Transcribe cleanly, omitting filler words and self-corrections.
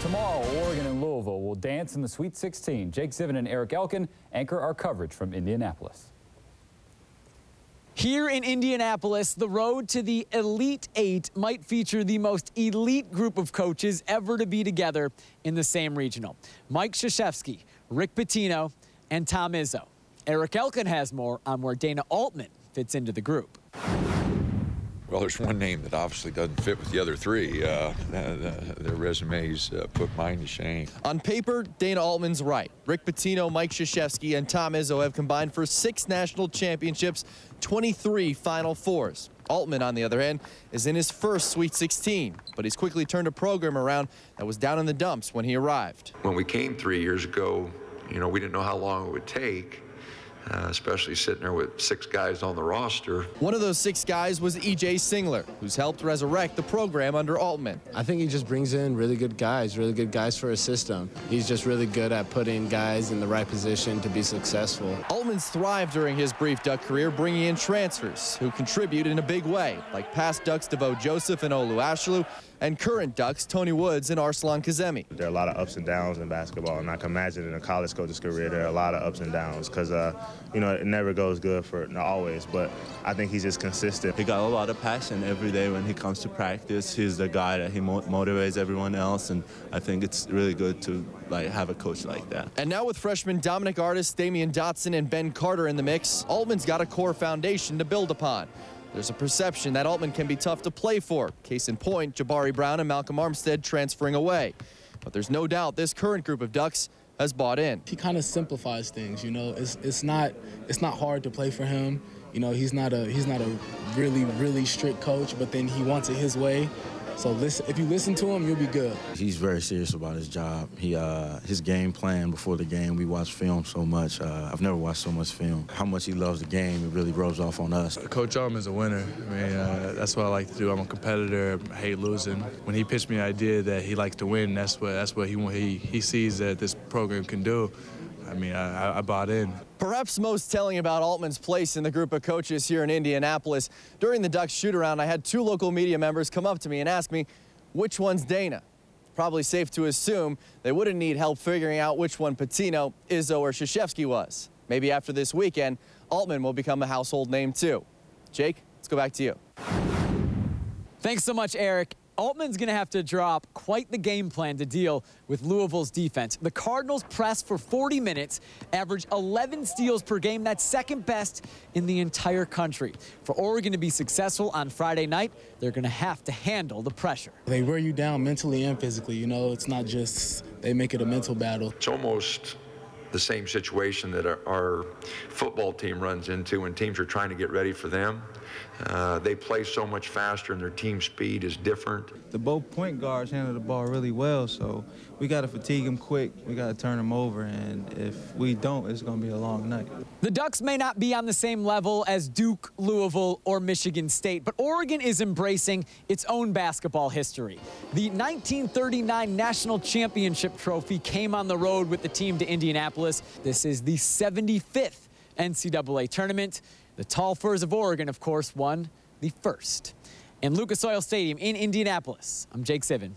Tomorrow, Oregon and Louisville will dance in the Sweet 16. Jake Ziven and Eric Elkin anchor our coverage from Indianapolis. Here in Indianapolis, the road to the Elite Eight might feature the most elite group of coaches ever to be together in the same regional. Mike Krzyzewski, Rick Pitino, and Tom Izzo. Eric Elkin has more on where Dana Altman fits into the group. Well, there's one name that obviously doesn't fit with the other three. Their resumes put mine to shame. On paper, Dana Altman's right. Rick Pitino, Mike Krzyzewski, and Tom Izzo have combined for 6 national championships, 23 Final Fours. Altman, on the other hand, is in his first Sweet 16, but he's quickly turned a program around that was down in the dumps when he arrived. When we came 3 years ago, we didn't know how long it would take. Especially sitting there with 6 guys on the roster. One of those 6 guys was E.J. Singler, who's helped resurrect the program under Altman. I think he just brings in really good guys for his system. He's just really good at putting guys in the right position to be successful. Altman's thrived during his brief Duck career, bringing in transfers who contribute in a big way, like past Ducks Devo Joseph and Olu Ashelu, and current Ducks Tony Woods and Arslan Kazemi. There are a lot of ups and downs in basketball, and I can imagine in a college coach's career there are a lot of ups and downs because, it never goes good for, not always, but I think he's just consistent. He got a lot of passion every day when he comes to practice. He's the guy that he motivates everyone else, and I think it's really good to have a coach like that. And now with freshmen Dominic Artis, Damian Dotson, and Ben Carter in the mix, Altman's got a core foundation to build upon. There's a perception that Altman can be tough to play for. Case in point, Jabari Brown and Malcolm Armstead transferring away. But there's no doubt this current group of Ducks has bought in. He kind of simplifies things, It's not hard to play for him. He's not a really strict coach, but then he wants it his way. So if you listen to him, you'll be good. He's very serious about his job. His game plan before the game, we watch film so much. I've never watched so much film. How much he loves the game, it really rubs off on us. Coach Altman is a winner. That's what I like to do. I'm a competitor. I hate losing. When he pitched me the idea that he likes to win, that's what he sees that this program can do. I bought in. Perhaps most telling about Altman's place in the group of coaches here in Indianapolis, during the Ducks shoot-around, I had 2 local media members come up to me and ask me, which one's Dana? Probably safe to assume they wouldn't need help figuring out which one Pitino, Izzo, or Krzyzewski was. Maybe after this weekend, Altman will become a household name too. Jake, let's go back to you. Thanks so much, Eric. Altman's going to have to drop quite the game plan to deal with Louisville's defense. The Cardinals pressed for 40 minutes, averaged 11 steals per game. That's second best in the entire country. For Oregon to be successful on Friday night, they're going to have to handle the pressure. They wear you down mentally and physically. It's not just they make it a mental battle. It's almost the same situation that our football team runs into when teams are trying to get ready for them. They play so much faster and their team speed is different. Both point guards handle the ball really well, so we got to fatigue them quick. We got to turn them over, and if we don't, it's going to be a long night. The Ducks may not be on the same level as Duke, Louisville, or Michigan State, but Oregon is embracing its own basketball history. The 1939 National Championship trophy came on the road with the team to Indianapolis. This is the 75th NCAA tournament. The Tall Furs of Oregon, of course, won the first. In Lucas Oil Stadium in Indianapolis, I'm Jake Ziven.